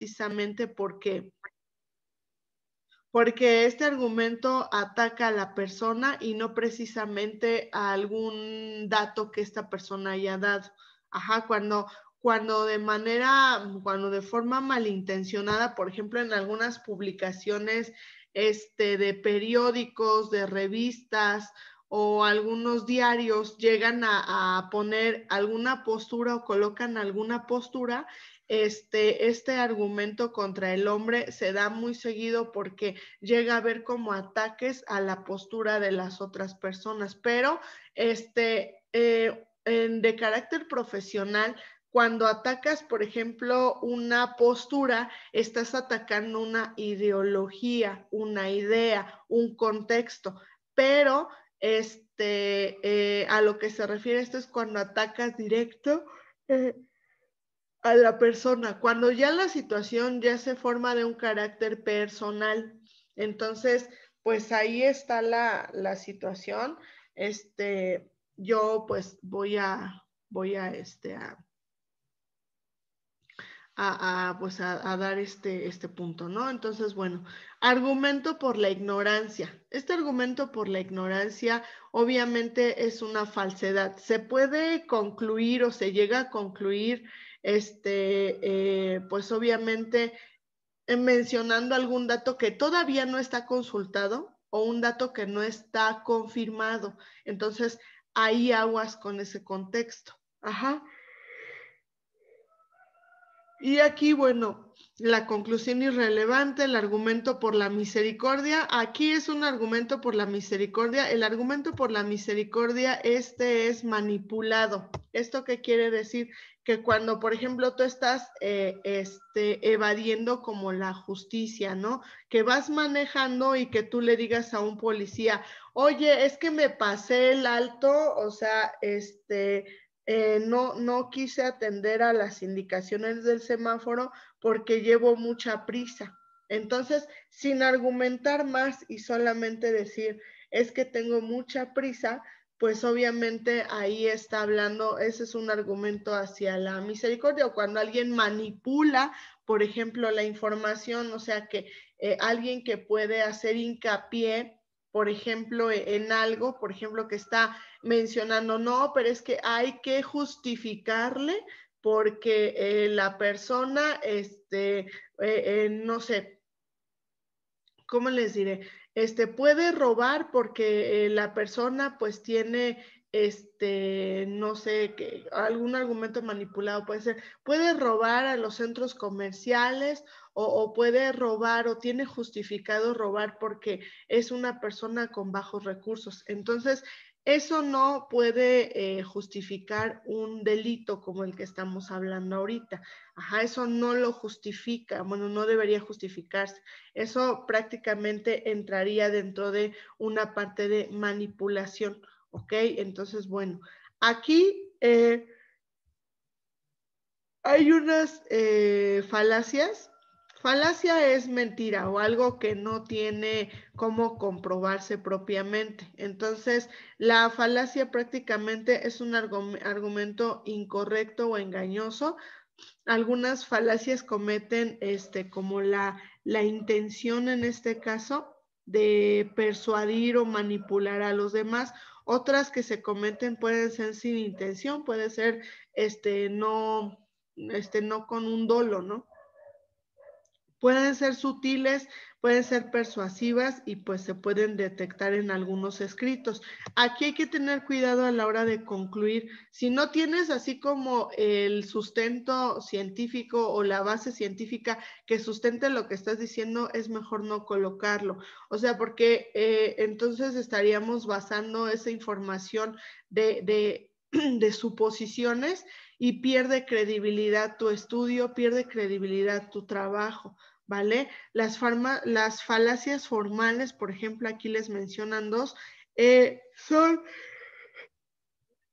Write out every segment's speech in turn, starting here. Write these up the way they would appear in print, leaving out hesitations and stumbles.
precisamente porque este argumento ataca a la persona y no precisamente a algún dato que esta persona haya dado. Ajá, cuando de forma malintencionada, por ejemplo, en algunas publicaciones de periódicos, de revistas o algunos diarios llegan a poner alguna postura o colocan alguna postura, este argumento contra el hombre se da muy seguido porque llega a haber como ataques a la postura de las otras personas, pero de carácter profesional, cuando atacas, por ejemplo, una postura, estás atacando una ideología, una idea, un contexto, pero a lo que se refiere esto es cuando atacas directo a la persona, cuando ya la situación ya se forma de un carácter personal. Entonces, pues ahí está la situación. Yo pues voy a dar este punto, ¿no? Entonces, bueno, argumento por la ignorancia. Este argumento por la ignorancia obviamente es una falsedad. Se puede concluir o se llega a concluir, pues obviamente mencionando algún dato que todavía no está consultado o un dato que no está confirmado. Entonces, ahí aguas con ese contexto. Ajá. Y aquí, bueno, la conclusión irrelevante, el argumento por la misericordia. Aquí es un argumento por la misericordia. El argumento por la misericordia, es manipulado. ¿Esto qué quiere decir? Que cuando, por ejemplo, tú estás evadiendo como la justicia, ¿no? Que vas manejando y que tú le digas a un policía, oye, es que me pasé el alto, o sea, no quise atender a las indicaciones del semáforo porque llevo mucha prisa. Entonces, sin argumentar más y solamente decir, es que tengo mucha prisa, pues obviamente ahí está hablando, ese es un argumento hacia la misericordia, o cuando alguien manipula, por ejemplo, la información, o sea que alguien que puede hacer hincapié, por ejemplo, en algo, por ejemplo, que está mencionando, no, pero es que hay que justificarle porque la persona, no sé, ¿cómo les diré? Puede robar porque la persona pues tiene, no sé, que algún argumento manipulado puede ser, puede robar a los centros comerciales o puede robar o tiene justificado robar porque es una persona con bajos recursos. Entonces, eso no puede justificar un delito como el que estamos hablando ahorita. Ajá, eso no lo justifica, bueno, no debería justificarse. Eso prácticamente entraría dentro de una parte de manipulación, ¿ok? Entonces, bueno, aquí hay unas falacias. Falacia es mentira o algo que no tiene cómo comprobarse propiamente. Entonces, la falacia prácticamente es un argumento incorrecto o engañoso. Algunas falacias cometen como la intención en este caso de persuadir o manipular a los demás. Otras que se cometen pueden ser sin intención, puede ser no con un dolo, ¿no? Pueden ser sutiles, pueden ser persuasivas y pues se pueden detectar en algunos escritos. Aquí hay que tener cuidado a la hora de concluir. Si no tienes así como el sustento científico o la base científica que sustente lo que estás diciendo, es mejor no colocarlo. O sea, porque entonces estaríamos basando esa información de suposiciones y pierde credibilidad tu estudio, pierde credibilidad tu trabajo. ¿Vale? Las falacias formales, por ejemplo, aquí les mencionan dos, son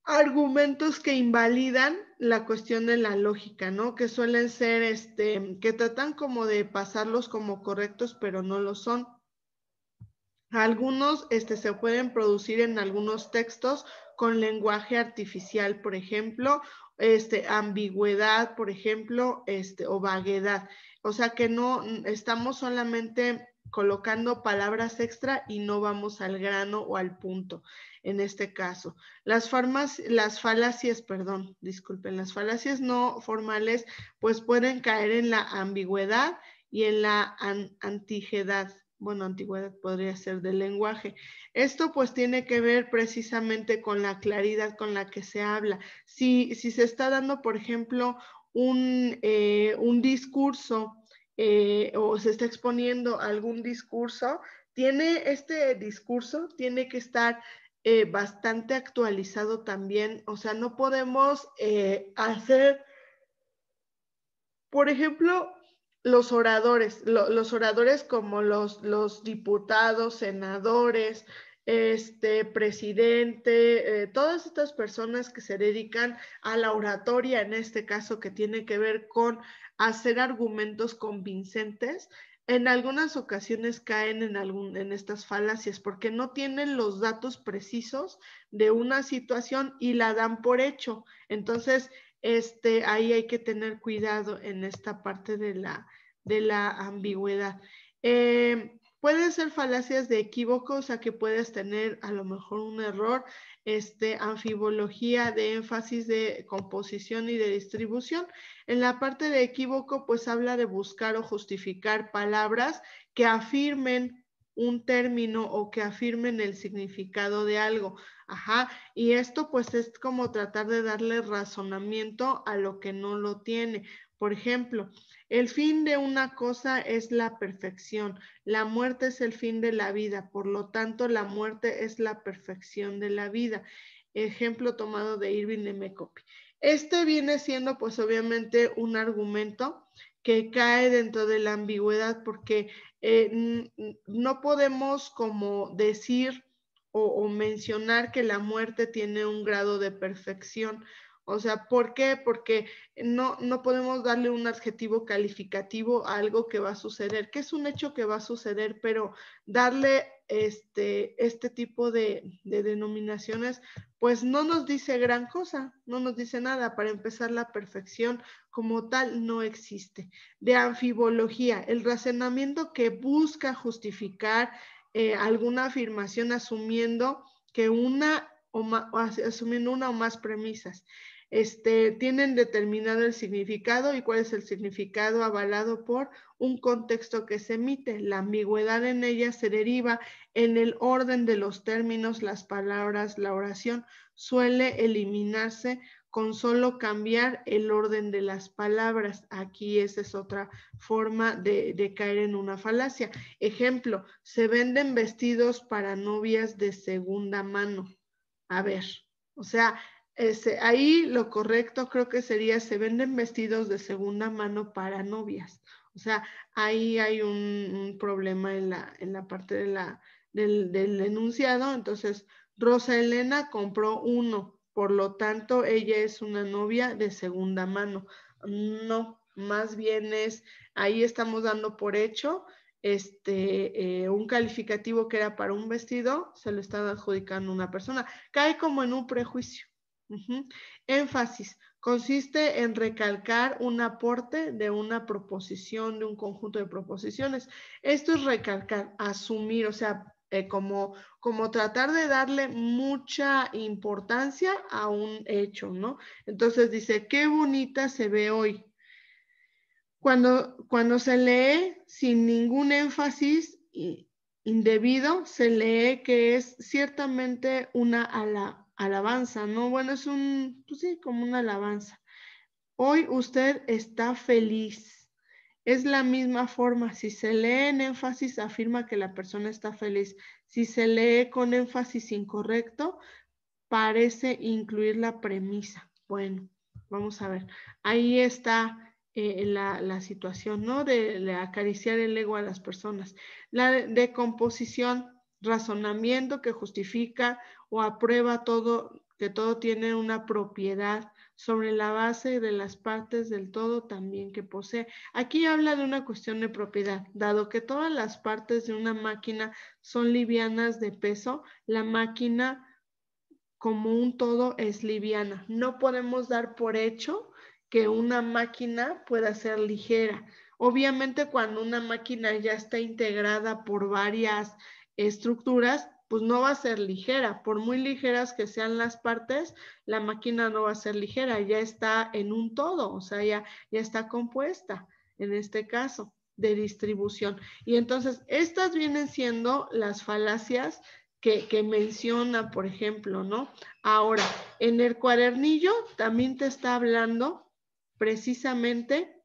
argumentos que invalidan la cuestión de la lógica, ¿no? Que suelen ser, que tratan como de pasarlos como correctos, pero no lo son. Algunos se pueden producir en algunos textos con lenguaje artificial, por ejemplo, ambigüedad, por ejemplo, o vaguedad. O sea que no estamos solamente colocando palabras extra y no vamos al grano o al punto en este caso. Las falacias, perdón, disculpen, las falacias no formales pues pueden caer en la ambigüedad y en la antigüedad. Bueno, antigüedad podría ser del lenguaje. Esto pues tiene que ver precisamente con la claridad con la que se habla. Si se está dando, por ejemplo, un discurso o se está exponiendo algún discurso, este discurso tiene que estar bastante actualizado también. O sea, no podemos hacer, por ejemplo, los oradores como los diputados, senadores, presidente, todas estas personas que se dedican a la oratoria, en este caso que tiene que ver con hacer argumentos convincentes, en algunas ocasiones caen en estas falacias porque no tienen los datos precisos de una situación y la dan por hecho. Entonces, ahí hay que tener cuidado en esta parte de la ambigüedad. Pueden ser falacias de equívoco, o sea que puedes tener a lo mejor un error, anfibología de énfasis de composición y de distribución. En la parte de equívoco, pues habla de buscar o justificar palabras que afirmen un término o que afirmen el significado de algo. Ajá, y esto pues es como tratar de darle razonamiento a lo que no lo tiene. Por ejemplo, el fin de una cosa es la perfección. La muerte es el fin de la vida, por lo tanto la muerte es la perfección de la vida. Ejemplo tomado de Irving M. Copy. Viene siendo pues obviamente un argumento que cae dentro de la ambigüedad porque no podemos como decir o mencionar que la muerte tiene un grado de perfección. O sea, ¿por qué? Porque no podemos darle un adjetivo calificativo a algo que va a suceder, que es un hecho que va a suceder, pero darle este tipo de denominaciones, pues no nos dice gran cosa, no nos dice nada. Para empezar, la perfección como tal no existe. De anfibología, el razonamiento que busca justificar alguna afirmación asumiendo que asumiendo una o más premisas. Tienen determinado el significado y cuál es el significado avalado por un contexto que se emite. La ambigüedad en ella se deriva en el orden de los términos, las palabras, la oración suele eliminarse con solo cambiar el orden de las palabras. Aquí esa es otra forma de caer en una falacia. Ejemplo, se venden vestidos para novias de segunda mano. A ver, o sea, ahí lo correcto creo que sería se venden vestidos de segunda mano para novias. O sea, ahí hay un problema en la parte del enunciado. Entonces, Rosa Elena compró uno, por lo tanto, ella es una novia de segunda mano. No, más bien ahí estamos dando por hecho un calificativo que era para un vestido, se lo está adjudicando una persona. Cae como en un prejuicio. Énfasis. Consiste en recalcar un aporte de una proposición, de un conjunto de proposiciones. Esto es recalcar, asumir, o sea, como tratar de darle mucha importancia a un hecho, ¿no? Entonces dice, qué bonita se ve hoy. Cuando se lee sin ningún énfasis indebido, se lee que es ciertamente una alabanza, ¿no? Bueno, es pues sí, como una alabanza. Hoy usted está feliz. Es la misma forma. Si se lee en énfasis, afirma que la persona está feliz. Si se lee con énfasis incorrecto, parece incluir la premisa. Bueno, vamos a ver. Ahí está la situación, ¿no? De acariciar el ego a las personas. La de composición, razonamiento que justifica o aprueba todo, que todo tiene una propiedad sobre la base de las partes del todo también que posee. Aquí habla de una cuestión de propiedad. Dado que todas las partes de una máquina son livianas de peso, la máquina como un todo es liviana. No podemos dar por hecho que una máquina pueda ser ligera. Obviamente cuando una máquina ya está integrada por varias estructuras, pues no va a ser ligera. Por muy ligeras que sean las partes, la máquina no va a ser ligera, ya está en un todo, o sea, ya está compuesta en este caso de distribución. Y entonces, estas vienen siendo las falacias que menciona, por ejemplo, ¿no? Ahora, en el cuadernillo también te está hablando precisamente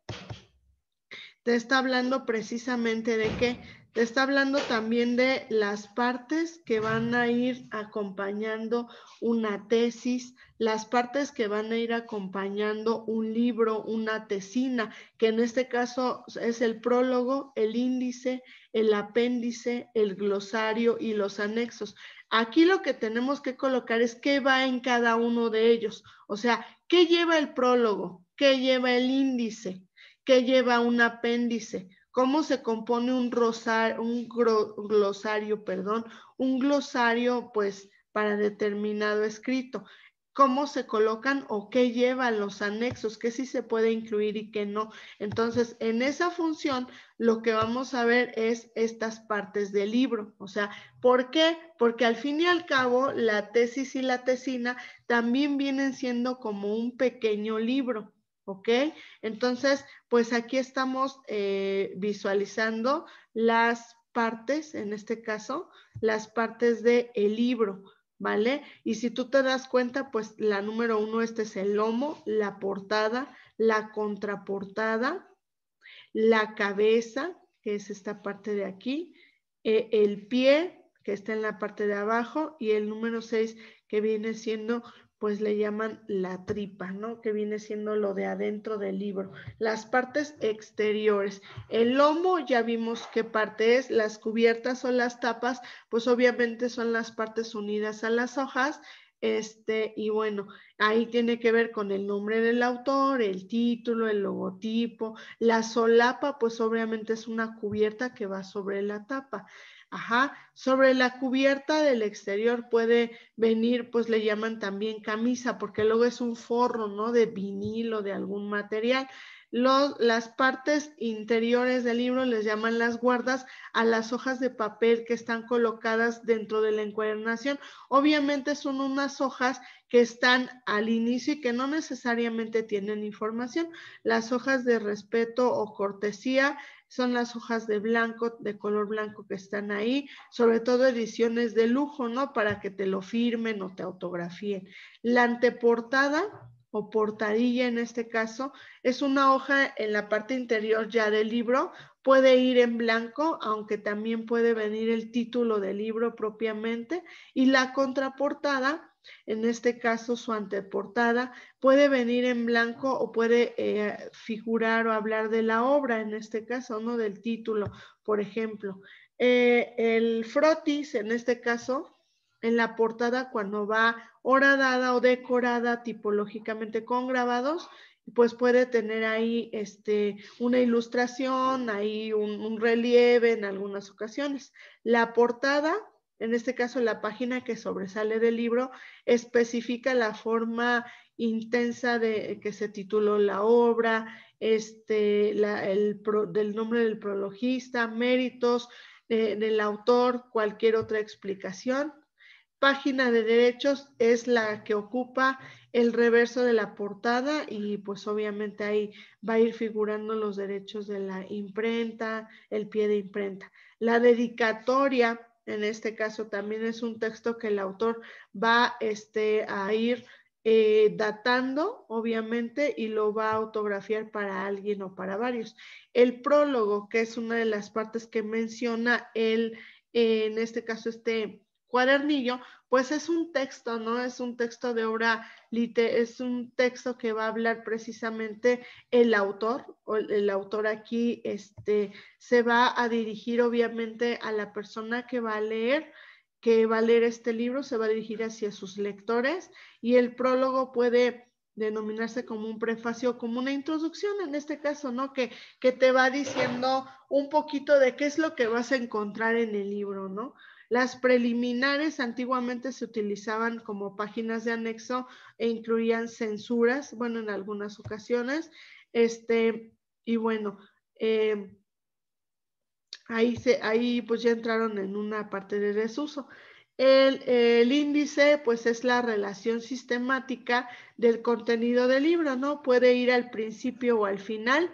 de qué. Te está hablando también de las partes que van a ir acompañando una tesis, las partes que van a ir acompañando un libro, una tesina, que en este caso es el prólogo, el índice, el apéndice, el glosario y los anexos. Aquí lo que tenemos que colocar es qué va en cada uno de ellos. O sea, ¿qué lleva el prólogo? ¿Qué lleva el índice? ¿Qué lleva un apéndice? ¿Cómo se compone un glosario, un glosario pues para determinado escrito? ¿Cómo se colocan o qué llevan los anexos? ¿Qué sí se puede incluir y qué no? Entonces, en esa función, lo que vamos a ver es estas partes del libro. O sea, ¿por qué? Porque al fin y al cabo, la tesis y la tesina también vienen siendo como un pequeño libro. ¿Ok? Entonces, pues aquí estamos visualizando las partes, en este caso, las partes del libro, ¿vale? Y si tú te das cuenta, pues la número 1, este es el lomo, la portada, la contraportada, la cabeza, que es esta parte de aquí, el pie, que está en la parte de abajo, y el número 6, que viene siendo, pues le llaman la tripa, ¿no? Que viene siendo lo de adentro del libro. Las partes exteriores. El lomo, ya vimos qué parte es. Las cubiertas o las tapas, pues obviamente son las partes unidas a las hojas. Y bueno, ahí tiene que ver con el nombre del autor, el título, el logotipo. La solapa, pues obviamente es una cubierta que va sobre la tapa. Ajá, sobre la cubierta del exterior puede venir, pues le llaman también camisa, porque luego es un forro, ¿no? De vinilo, de algún material. Las partes interiores del libro les llaman las guardas a las hojas de papel que están colocadas dentro de la encuadernación. Obviamente son unas hojas que están al inicio y que no necesariamente tienen información. Las hojas de respeto o cortesía son las hojas de blanco, de color blanco que están ahí, sobre todo ediciones de lujo, ¿no? Para que te lo firmen o te autografíen. La anteportada o portadilla en este caso, es una hoja en la parte interior ya del libro, puede ir en blanco, aunque también puede venir el título del libro propiamente, y la contraportada, en este caso su anteportada, puede venir en blanco o puede figurar o hablar de la obra, en este caso, ¿no? Del título, por ejemplo. El frotis, en este caso, en la portada cuando va horadada o decorada tipológicamente con grabados, pues puede tener ahí una ilustración, ahí un relieve en algunas ocasiones. La portada, en este caso la página que sobresale del libro, especifica la forma intensa de que se tituló la obra, del nombre del prologista, méritos del autor, cualquier otra explicación. Página de derechos es la que ocupa el reverso de la portada y pues obviamente ahí va a ir figurando los derechos de la imprenta, el pie de imprenta. La dedicatoria, en este caso también es un texto que el autor va a ir datando, obviamente, y lo va a autografiar para alguien o para varios. El prólogo, que es una de las partes que menciona él, en este caso cuadernillo, pues es un texto, ¿no? Es un texto de obra, es un texto que va a hablar precisamente el autor, o el autor aquí se va a dirigir obviamente a la persona que va a leer este libro, se va a dirigir hacia sus lectores, y el prólogo puede denominarse como un prefacio, como una introducción en este caso, ¿no? Que te va diciendo un poquito de qué es lo que vas a encontrar en el libro, ¿no? Las preliminares antiguamente se utilizaban como páginas de anexo e incluían censuras, bueno, en algunas ocasiones. Y bueno, ahí pues ya entraron en una parte de desuso. El índice pues es la relación sistemática del contenido del libro, ¿no? Puede ir al principio o al final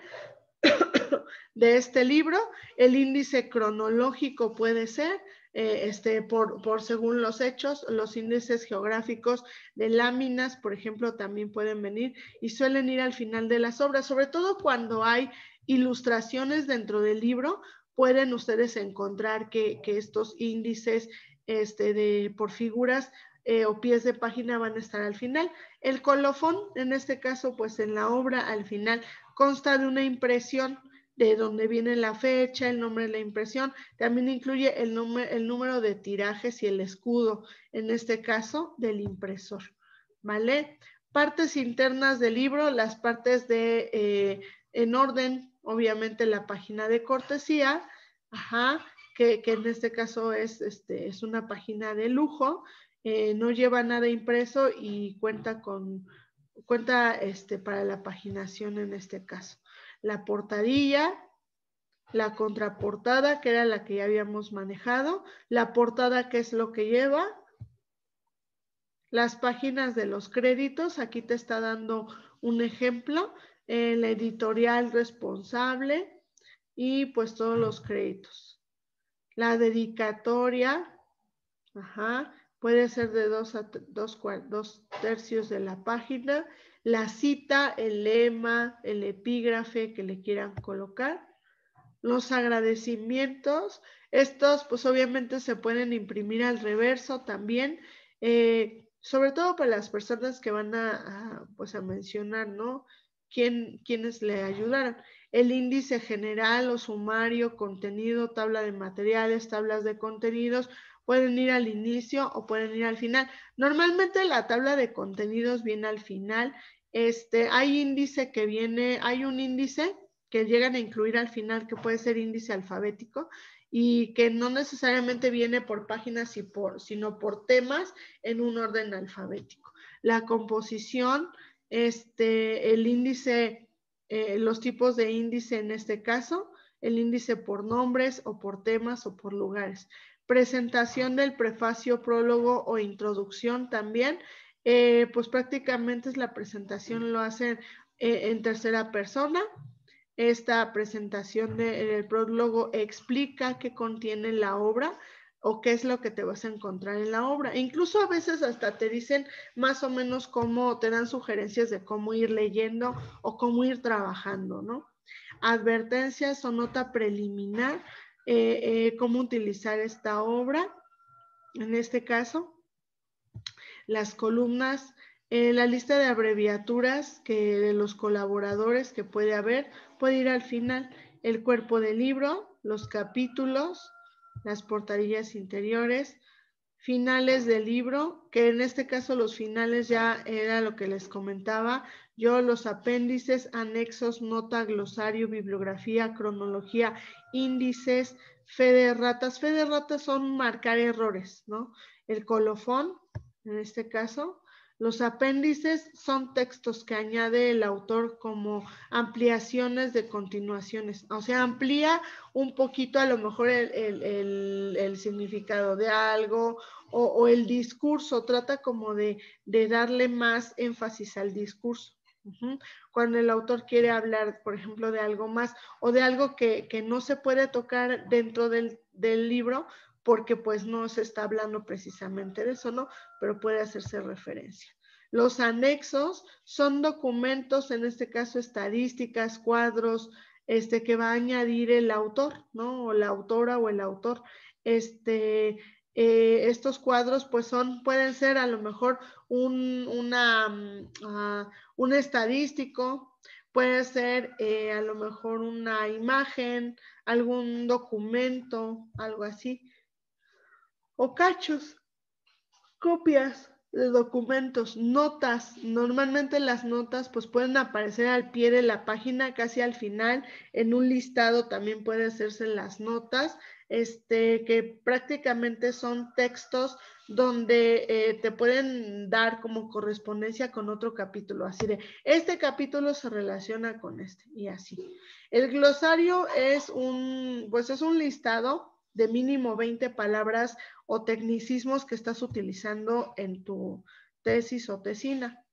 de este libro. El índice cronológico puede ser por según los hechos. Los índices geográficos de láminas, por ejemplo, también pueden venir y suelen ir al final de las obras, sobre todo cuando hay ilustraciones dentro del libro. Pueden ustedes encontrar que estos índices por figuras o pies de página van a estar al final. El colofón, en este caso, pues en la obra al final consta de una impresión de donde viene la fecha, el nombre de la impresión. También incluye el número de tirajes y el escudo, en este caso, del impresor, ¿vale? Partes internas del libro, las partes en orden, obviamente la página de cortesía, que en este caso es una página de lujo, no lleva nada impreso y cuenta para la paginación en este caso. La portadilla, la contraportada, que era la que ya habíamos manejado, la portada, que es lo que lleva, las páginas de los créditos, aquí te está dando un ejemplo, la editorial responsable y pues todos los créditos. La dedicatoria, puede ser de 2 tercios de la página, la cita, el lema, el epígrafe que le quieran colocar, los agradecimientos. Estos pues obviamente se pueden imprimir al reverso también, sobre todo para las personas que van a mencionar, ¿no? ¿Quiénes le ayudaron? El índice general o sumario, contenido, tabla de materiales, tablas de contenidos, pueden ir al inicio o pueden ir al final. Normalmente la tabla de contenidos viene al final. Hay un índice que llegan a incluir al final, que puede ser índice alfabético, y que no necesariamente viene por páginas, sino por temas en un orden alfabético. La composición, el índice, los tipos de índice en este caso, el índice por nombres o por temas o por lugares. Presentación del prefacio, prólogo o introducción también, pues prácticamente es la presentación, lo hacen en tercera persona. Esta presentación del prólogo explica qué contiene la obra o qué es lo que te vas a encontrar en la obra. E incluso a veces hasta te dicen más o menos cómo, te dan sugerencias de cómo ir leyendo o cómo ir trabajando, ¿no? Advertencias o nota preliminar, cómo utilizar esta obra, en este caso. Las columnas, la lista de abreviaturas de los colaboradores que puede haber, puede ir al final. El cuerpo del libro, los capítulos, las portadillas interiores, finales del libro, que en este caso los finales ya era lo que les comentaba yo, los apéndices, anexos, nota, glosario, bibliografía, cronología, índices, fe de ratas. Fe de ratas son marcar errores, ¿no? El colofón, en este caso. Los apéndices son textos que añade el autor como ampliaciones de continuaciones. O sea, amplía un poquito a lo mejor el significado de algo o el discurso. Trata como de darle más énfasis al discurso. Cuando el autor quiere hablar, por ejemplo, de algo más o de algo que no se puede tocar dentro del libro, porque pues no se está hablando precisamente de eso, ¿no? Pero puede hacerse referencia. Los anexos son documentos, en este caso estadísticas, cuadros, que va a añadir el autor, ¿no? O la autora o el autor. Estos cuadros pues pueden ser a lo mejor un estadístico, puede ser a lo mejor una imagen, algún documento, algo así, o cachos, copias de documentos, notas. Normalmente las notas pues pueden aparecer al pie de la página, casi al final, en un listado también puede hacerse las notas, que prácticamente son textos donde te pueden dar como correspondencia con otro capítulo, así de, este capítulo se relaciona con este, y así. El glosario pues es un listado de mínimo 20 palabras o tecnicismos que estás utilizando en tu tesis o tesina,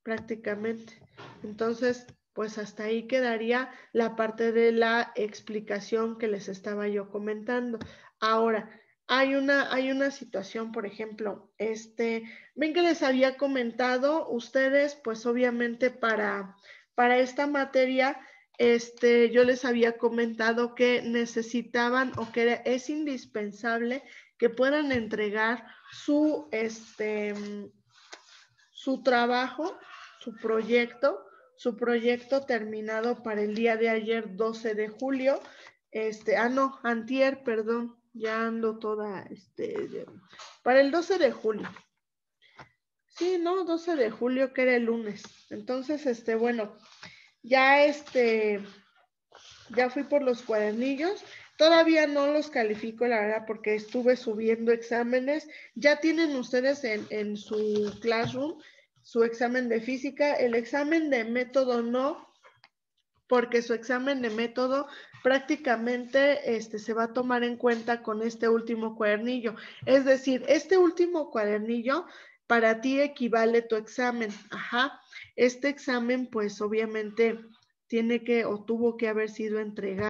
prácticamente. Entonces, pues hasta ahí quedaría la parte de la explicación que les estaba yo comentando. Ahora, hay una situación, por ejemplo, ven que les había comentado, ustedes, pues obviamente para esta materia, yo les había comentado que necesitaban o que es indispensable que puedan entregar su trabajo, su proyecto terminado para el día de ayer, 12 de julio. No, antier, perdón, ya ando toda, para el 12 de julio. Sí, no, 12 de julio, que era el lunes. Entonces, bueno, ya ya fui por los cuadernillos. Todavía no los califico, la verdad, porque estuve subiendo exámenes. Ya tienen ustedes en su Classroom su examen de física. El examen de método no, porque su examen de método prácticamente se va a tomar en cuenta con este último cuadernillo. Es decir, este último cuadernillo para ti equivale tu examen. Ajá. Este examen, pues obviamente tiene que o tuvo que haber sido entregado